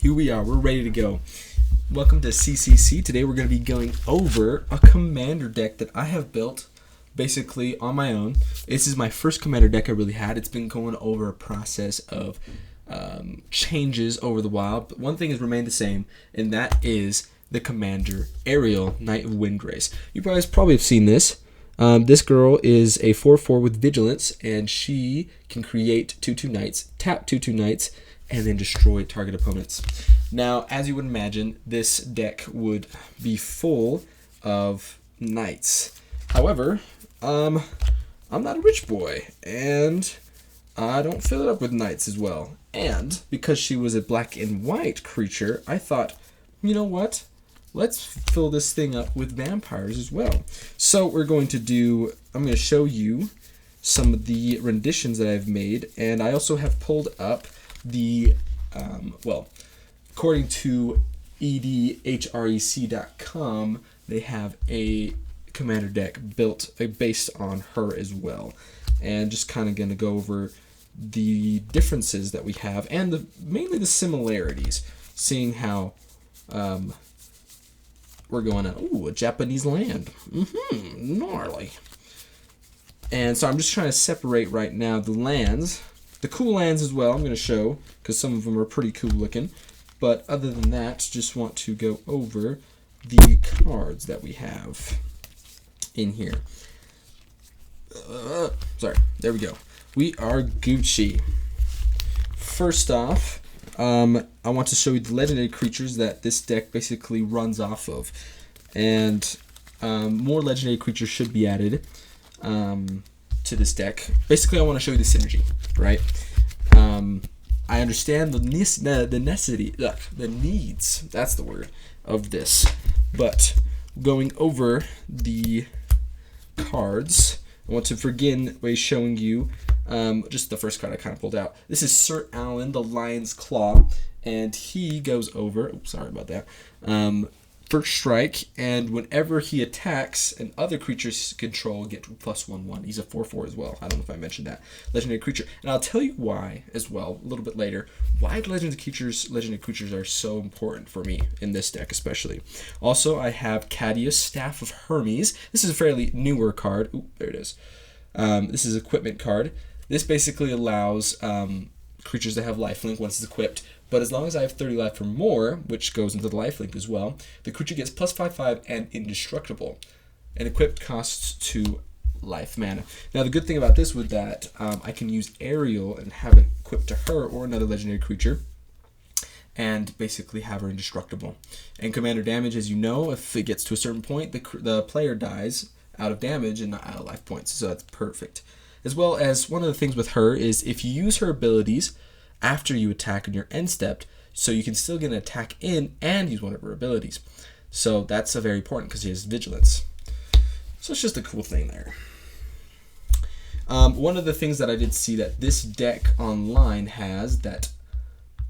here we are. We're ready to go. Welcome to CCC. Today we're going to be going over a commander deck that I have built basically on my own. This is my first commander deck I really had. It's been going over a process of changes over the while, but one thing has remained the same, and that is the commander Aryel, Knight of Windgrace. You guys probably have seen this. This girl is a 4/4 with vigilance, and she can create 2/2 knights, tap 2/2 knights, and then destroy target opponents. Now, as you would imagine, this deck would be full of knights. However, I'm not a rich boy, and I don't fill it up with knights as well. And because she was a black and white creature, I thought, you know what? Let's fill this thing up with vampires as well. So we're going to do, I'm going to show you some of the renditions that I've made, and I also have pulled up the, according to edhrec.com, they have a commander deck built based on her as well. And just kind of going to go over the differences that we have and mainly the similarities, seeing how we're going on, ooh, a Japanese land. Gnarly. And so I'm just trying to separate right now the lands. The cool lands as well, I'm going to show, because some of them are pretty cool looking. But other than that, just want to go over the cards that we have in here. Sorry, there we go. We are Gucci. First off, I want to show you the legendary creatures that this deck basically runs off of. And more legendary creatures should be added to this deck. Basically, I want to show you the synergy, right? I understand the needs, that's the word, of this. But going over the cards, I want to begin by showing you just the first card I kind of pulled out. This is Sir Alan, the Lion's Claw, and he goes over, oops, sorry about that, first strike, and whenever he attacks, and other creatures control get +1/1. He's a 4/4 as well. I don't know if I mentioned that. Legendary creature. And I'll tell you why as well, a little bit later, why legendary creatures are so important for me in this deck especially. Also, I have Cadius, Staff of Hermes. This is a fairly newer card. Ooh, there it is. This is equipment card. This basically allows creatures that have lifelink once it's equipped, but as long as I have 30 life or more, which goes into the lifelink as well, the creature gets +5/5 and indestructible. And equipped costs 2 life mana. Now the good thing about this would that I can use Aryel and have it equipped to her or another legendary creature, and basically have her indestructible. And commander damage, as you know, if it gets to a certain point, the player dies out of damage and not out of life points, so that's perfect. As well as one of the things with her is if you use her abilities after you attack on your end step, so you can still get an attack in and use one of her abilities. So that's very important because she has vigilance. So it's just a cool thing there. One of the things that I did see that this deck online has that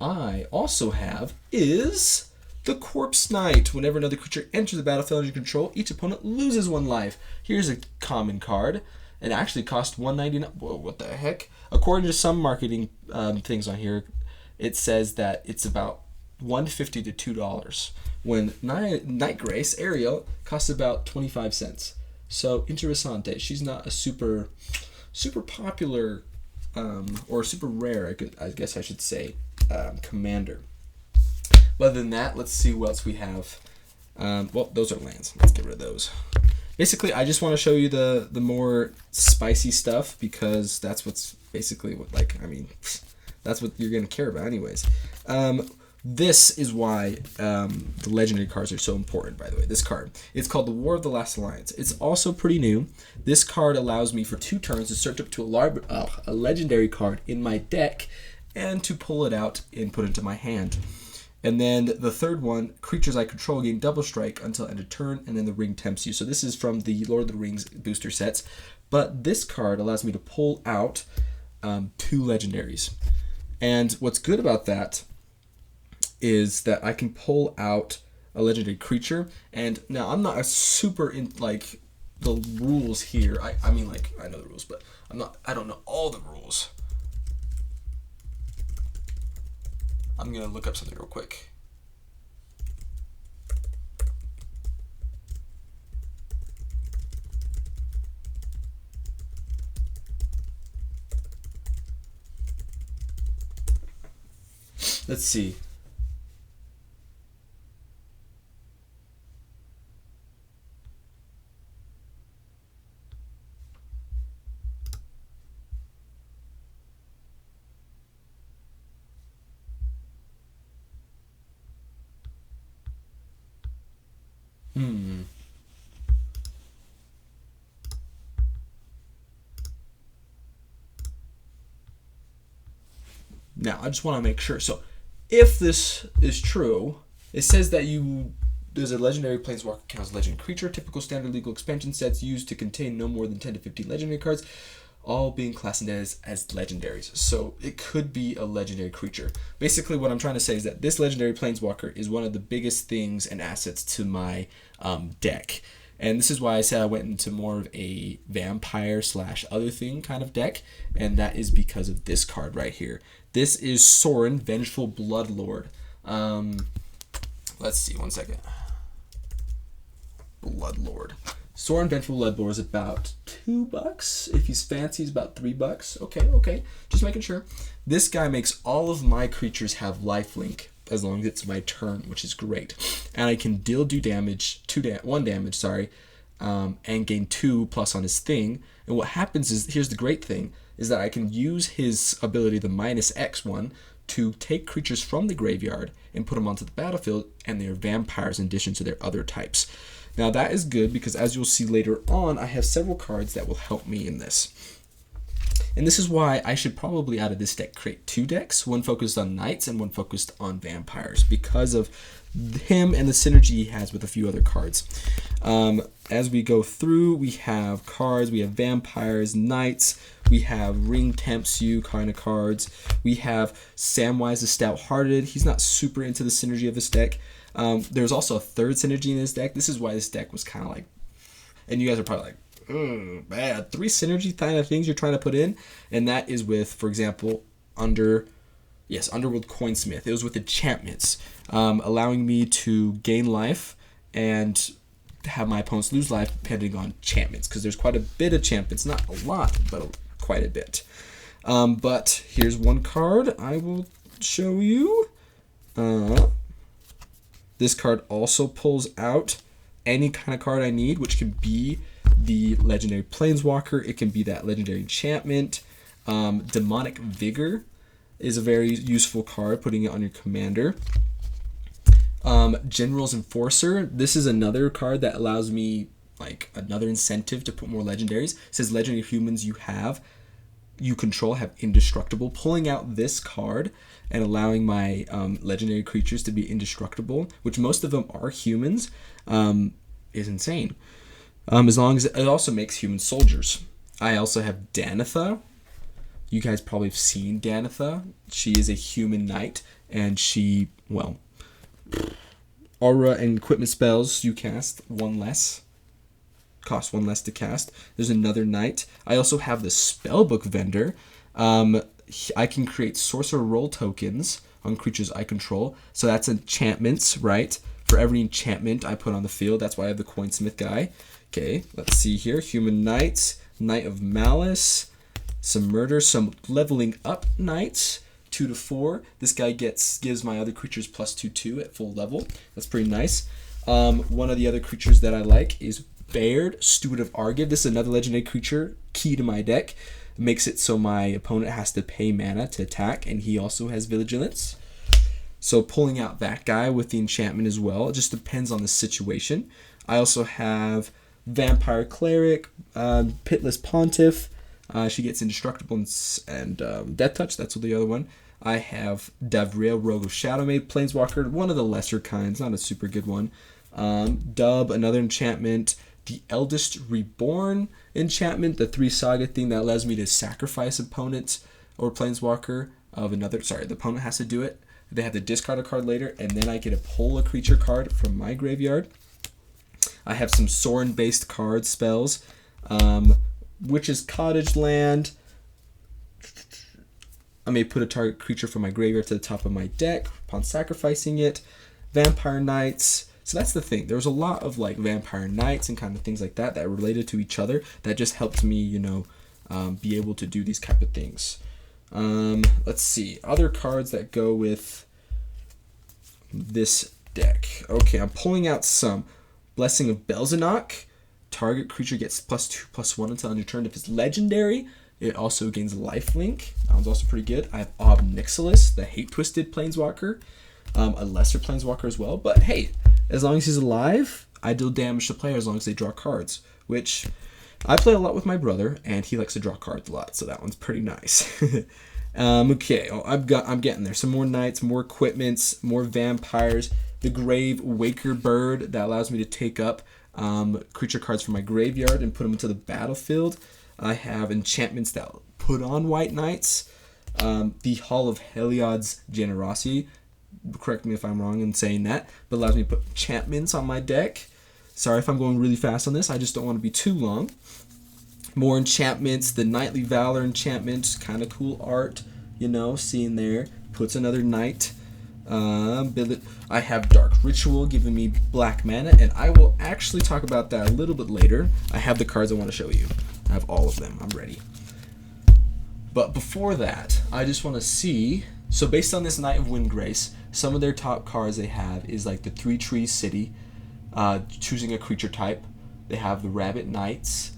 I also have is the Corpse Knight. Whenever another creature enters the battlefield under your control, each opponent loses 1 life. Here's a common card. It actually cost $1.99. Whoa, what the heck? According to some marketing things on here, it says that it's about $1.50 to $2. When Windgrace Aryel costs about 25 cents. So interessante. She's not a super popular or super rare, I guess I should say, commander. But other than that, let's see what else we have. Well, those are lands. Let's get rid of those. Basically, I just want to show you the more spicy stuff because that's what's basically what, that's what you're going to care about anyways. This is why the legendary cards are so important, by the way. This card. It's called the War of the Last Alliance. It's also pretty new. This card allows me for 2 turns to search up to a legendary card in my deck and to pull it out and put it into my hand. And then the third one, creatures I control gain double strike until end of turn, and then the ring tempts you. So this is from the Lord of the Rings booster sets. But this card allows me to pull out 2 legendaries. And what's good about that is that I can pull out a legendary creature. And now I'm not a super in like the rules here. I mean, like, I know the rules, but I don't know all the rules. I'm going to look up something real quick. Let's see. Now, I just want to make sure. So, if this is true, it says that there's a legendary planeswalker counts legend creature, typical standard legal expansion sets used to contain no more than 10 to 15 legendary cards, all being classed as legendaries. So it could be a legendary creature. Basically, what I'm trying to say is that this legendary planeswalker is one of the biggest things and assets to my deck. And this is why I said I went into more of a vampire / other thing kind of deck, and that is because of this card right here. This is Sorin, Vengeful Bloodlord. Let's see, one second. Bloodlord. Sorin, Vengeful Bloodlord is about $2. If he's fancy, he's about $3. Okay. Just making sure. This guy makes all of my creatures have lifelink as long as it's my turn, which is great. And I can do damage, 1 damage, and gain 2+ on his thing. And what happens is, here's the great thing, is that I can use his ability, the -X1, to take creatures from the graveyard and put them onto the battlefield, and they're vampires in addition to their other types. Now that is good because, as you'll see later on, I have several cards that will help me in this. And this is why I should probably, out of this deck, create 2 decks, one focused on knights and one focused on vampires, because of him and the synergy he has with a few other cards. As we go through, we have cards, we have vampires, knights, we have Ring Tempts You kind of cards, we have Samwise the Stout-Hearted. He's not super into the synergy of this deck. There's also a third synergy in this deck. This is why this deck was kind of like, and you guys are probably like, bad. 3 synergy kind of things you're trying to put in, and that is with, for example, Underworld Coinsmith. It was with enchantments, allowing me to gain life and have my opponents lose life depending on enchantments, because there's quite a bit of enchantments, not a lot, but quite a bit. But here's one card I will show you. This card also pulls out any kind of card I need, which can be the legendary planeswalker. It can be that legendary enchantment. Demonic Vigor is a very useful card, putting it on your commander. General's Enforcer. This is another card that allows me like another incentive to put more legendaries. It says legendary humans you control have indestructible. Pulling out this card and allowing my legendary creatures to be indestructible, which most of them are humans, is insane. As long as it also makes human soldiers. I also have Danitha. You guys probably have seen Danitha. She is a human knight, and she, aura and equipment spells you cast 1 less. Cost 1 less to cast. There's another knight. I also have the Spellbook Vendor. I can create sorcerer role tokens on creatures I control. So that's enchantments, right? For every enchantment I put on the field. That's why I have the Coinsmith guy. Okay, let's see here. Human Knights, Knight of Malice, some murder, some leveling up knights, 2 to 4. This guy gives my other creatures +2/2 at full level. That's pretty nice. One of the other creatures that I like is Baird, Steward of Argive. This is another legendary creature, key to my deck. It makes it so my opponent has to pay mana to attack, and he also has Vigilance. So pulling out that guy with the enchantment as well. It just depends on the situation. I also have Vampire Cleric, Pitless Pontiff. She gets indestructible and Death Touch. That's the other one. I have Davriel, Rogue of Shadowmaid, Planeswalker, one of the lesser kinds, not a super good one. Dub, another enchantment. The Eldest Reborn enchantment, the 3 saga thing that allows me to sacrifice opponent or Planeswalker of another. Sorry, the opponent has to do it. They have to discard a card later, and then I get to pull a creature card from my graveyard. I have some Sorin-based card spells. Witch's Cottage Land. I may put a target creature from my graveyard to the top of my deck upon sacrificing it. Vampire Knights. So that's the thing. There's a lot of like Vampire Knights and kind of things like that that are related to each other that just helped me, you know, be able to do these type of things. Let's see. Other cards that go with this deck. Okay, I'm pulling out some. Blessing of Belzenok. Target creature gets +2/+1 until end of turn. If it's legendary, it also gains lifelink. That one's also pretty good. I have Ob Nixilis, the Hate Twisted Planeswalker. A lesser Planeswalker as well. But hey, as long as he's alive, I deal damage to players as long as they draw cards. Which, I play a lot with my brother, and he likes to draw cards a lot. So that one's pretty nice. Okay, I'm getting there. Some more knights, more equipments, more vampires. The Grave Waker Bird that allows me to take up creature cards from my graveyard and put them into the battlefield. I have enchantments that put on white knights. The Hall of Heliod's Generosity. Correct me if I'm wrong in saying that, but allows me to put enchantments on my deck. Sorry if I'm going really fast on this. I just don't want to be too long. More enchantments. The Knightly Valor enchantment, kind of cool art, you know, seeing there. Puts another knight. I have Dark Ritual giving me black mana, and I will actually talk about that a little bit later. I have the cards I want to show you. I have all of them. I'm ready. But before that, I just want to see. So based on this Knight of Windgrace, some of their top cards they have is like the 3 Trees City, choosing a creature type. They have the Rabbit Knights,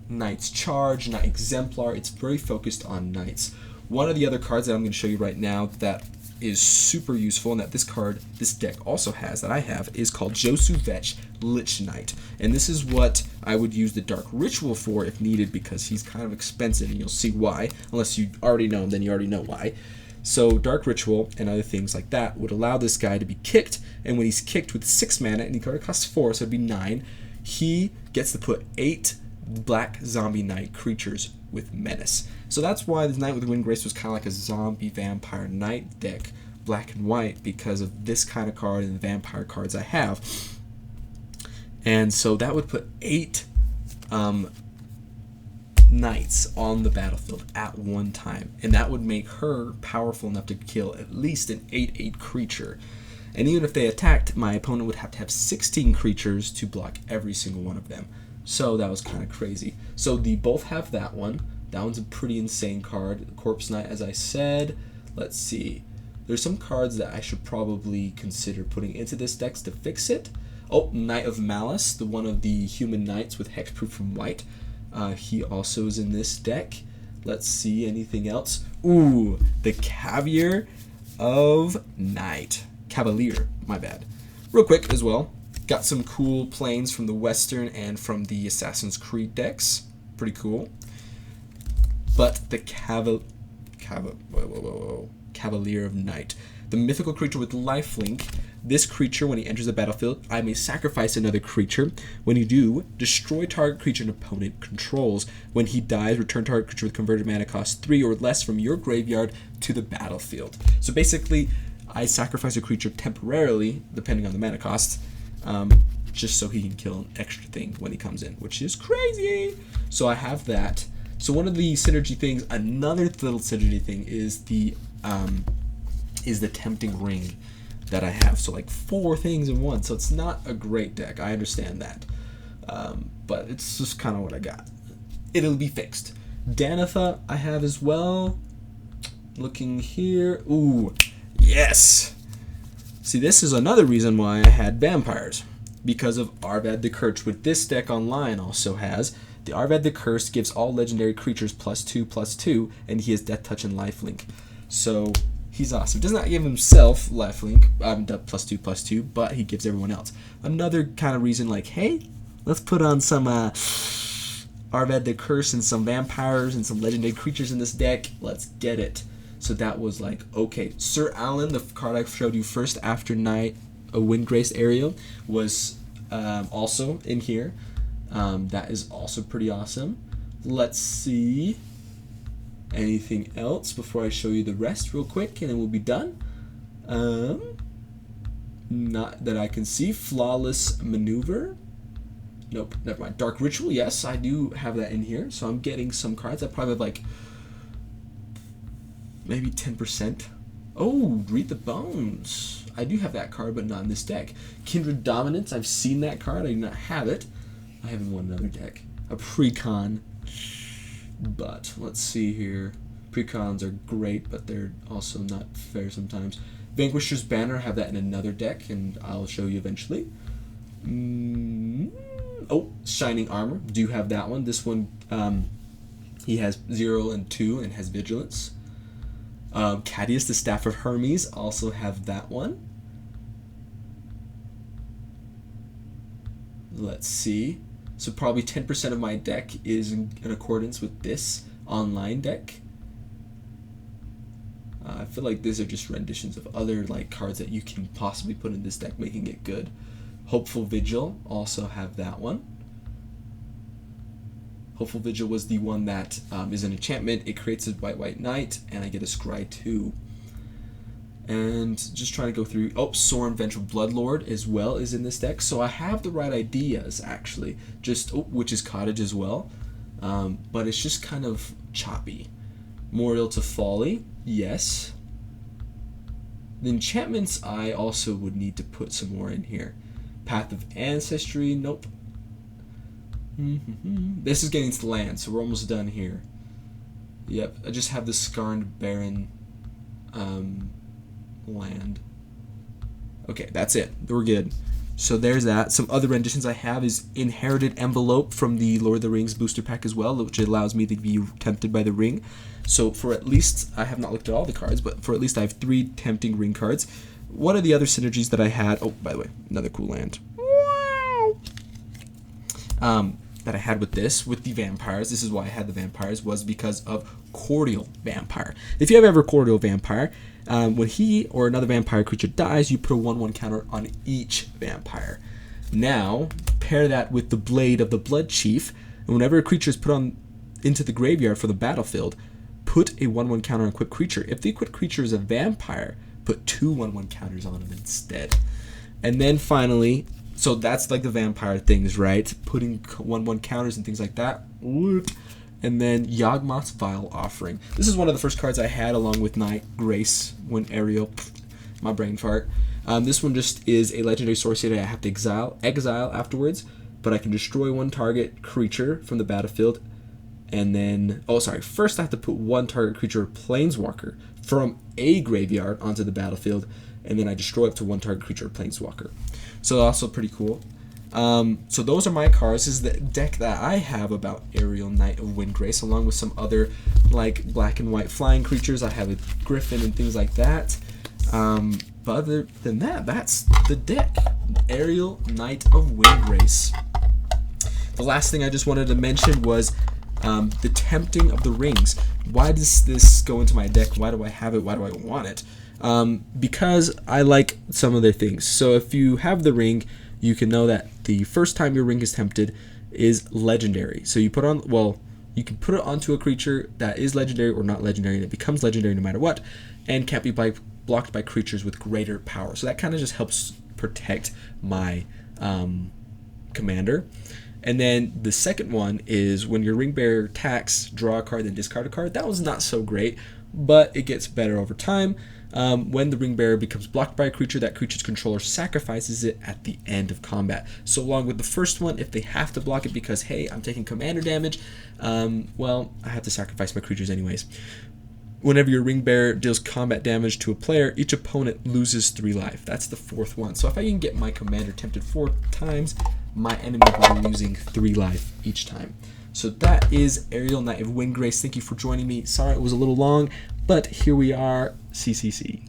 Knight's Charge, Knight Exemplar. It's very focused on knights. One of the other cards that I'm going to show you right now that is super useful and that this deck also has, that I have, is called Josu Vetch Lich Knight. And this is what I would use the Dark Ritual for if needed, because he's kind of expensive, and you'll see why. Unless you already know him, then you already know why. So Dark Ritual and other things like that would allow this guy to be kicked, and when he's kicked with 6 mana, and he costs 4, so it'd be 9, he gets to put 8 black zombie knight creatures with menace. So that's why this Knight with Windgrace was kind of like a zombie vampire knight deck, black and white, because of this kind of card and the vampire cards I have. And so that would put 8 knights on the battlefield at one time, and that would make her powerful enough to kill at least an 8/8 creature. And even if they attacked, my opponent would have to have 16 creatures to block every single one of them. So that was kind of crazy. So they both have that one. That one's a pretty insane card. Corpse Knight, as I said. Let's see. There's some cards that I should probably consider putting into this deck to fix it. Oh, Knight of Malice, the one of the human knights with hexproof from white. He also is in this deck. Let's see, anything else? Ooh, the Cavalier of Night. Cavalier, my bad. Real quick as well. Got some cool planes from the Western and from the Assassin's Creed decks. Pretty cool. But the Cavalier of Night. The mythical creature with lifelink. This creature, when he enters the battlefield, I may sacrifice another creature. When you do, destroy target creature an opponent controls. When he dies, return target creature with converted mana cost 3 or less from your graveyard to the battlefield. So basically, I sacrifice a creature temporarily, depending on the mana cost, just so he can kill an extra thing when he comes in, which is crazy. So I have that. So one of the synergy things, another little synergy thing is the Tempting Ring that I have. So like 4 things in one. So it's not a great deck. I understand that. But it's just kind of what I got. It'll be fixed. Danitha I have as well. Looking here. Ooh, yes. See, this is another reason why I had vampires. Because of Arvad the Cursed, which this deck online also has. The Arvad the Cursed gives all legendary creatures +2/+2, and he has Death Touch and Lifelink. So he's awesome. Does not give himself lifelink, +2/+2, but he gives everyone else. Another kind of reason, like, hey, let's put on some Arvad the Cursed and some vampires and some legendary creatures in this deck. Let's get it. So that was like, okay. Sir Alan, the card I showed you first after Knight of Windgrace Aryel, was also in here. That is also pretty awesome. Let's see. Anything else before I show you the rest real quick, and then we'll be done. Not that I can see. Flawless Maneuver. Nope, never mind. Dark Ritual, yes, I do have that in here. So I'm getting some cards. I probably have like maybe 10%. Oh, Read the Bones. I do have that card, but not in this deck. Kindred Dominance. I've seen that card. I do not have it. I have in one other deck. A Precon. But let's see here. Precons are great, but they're also not fair sometimes. Vanquisher's Banner. I have that in another deck, and I'll show you eventually. Oh, Shining Armor. Do have that one. This one, he has 0 and 2 and has Vigilance. Cadius, the Staff of Hermes, also have that one. Let's see. So probably 10% of my deck is in accordance with this online deck. I feel like these are just renditions of other like cards that you can possibly put in this deck, making it good. Hopeful Vigil, also have that one. Hopeful Vigil was the one that is an enchantment. It creates a white knight, and I get a scry 2. And just trying to go through. Oh, Sorin Vengeful Bloodlord as well is in this deck. So I have the right ideas, actually. Just Witch's Cottage as well. But it's just kind of choppy. Memorial to Folly, yes. The enchantments I also would need to put some more in here. Path of Ancestry, nope. This is getting to land, so we're almost done here. Yep, I just have the Scarned Baron land. Okay, that's it. We're good. So there's that. Some other renditions I have is Inherited Envelope from the Lord of the Rings booster pack as well, which allows me to be tempted by the ring. So for at least, I have not looked at all the cards, but for at least I have 3 tempting ring cards. What are the other synergies that I had? Oh, by the way, another cool land. Wow! That I had with the vampires. This is why I had the vampires, was because of Cordial Vampire. If you have ever Cordial Vampire, when he or another vampire creature dies, you put a 1/1 counter on each vampire. Now, pair that with the Blade of the Blood Chief, and whenever a creature is put on into the graveyard for the battlefield, put a 1/1 counter on equipped creature. If the equipped creature is a vampire, put 2 1/1 counters on him instead. And then finally, so that's like the vampire things, right? Putting 1/1 counters and things like that. And then Yawgmoth's Vile Offering. This is one of the first cards I had along with Windgrace when Aryel, my brain fart. This one just is a legendary sorcery that I have to exile afterwards, but I can destroy 1 target creature from the battlefield. And then, first I have to put 1 target creature or planeswalker from a graveyard onto the battlefield, and then I destroy up to 1 target creature or planeswalker. So also pretty cool. So those are my cards. This is the deck that I have about Aryel, Knight of Windgrace, along with some other like black and white flying creatures. I have a griffin and things like that. But other than that, that's the deck. Aryel, Knight of Windgrace. The last thing I just wanted to mention was the tempting of the rings. Why does this go into my deck? Why do I have it? Why do I want it? Because I like some of their things. So if you have the ring, you can know that the first time your ring is tempted is legendary. So you put on, you can put it onto a creature that is legendary or not legendary, and it becomes legendary no matter what, and can't be blocked by creatures with greater power. So that kind of just helps protect my commander. And then the second one is when your ring bearer attacks, draw a card, then discard a card. That one's not so great, but it gets better over time. When the ring bearer becomes blocked by a creature, that creature's controller sacrifices it at the end of combat. So along with the first one, if they have to block it because, hey, I'm taking commander damage, I have to sacrifice my creatures anyways. Whenever your ring bearer deals combat damage to a player, each opponent loses 3 life. That's the 4th one. So if I can get my commander tempted 4 times, my enemy will be losing 3 life each time. So that is Aryel, Knight of Windgrace. Thank you for joining me. Sorry it was a little long, but here we are, CCC.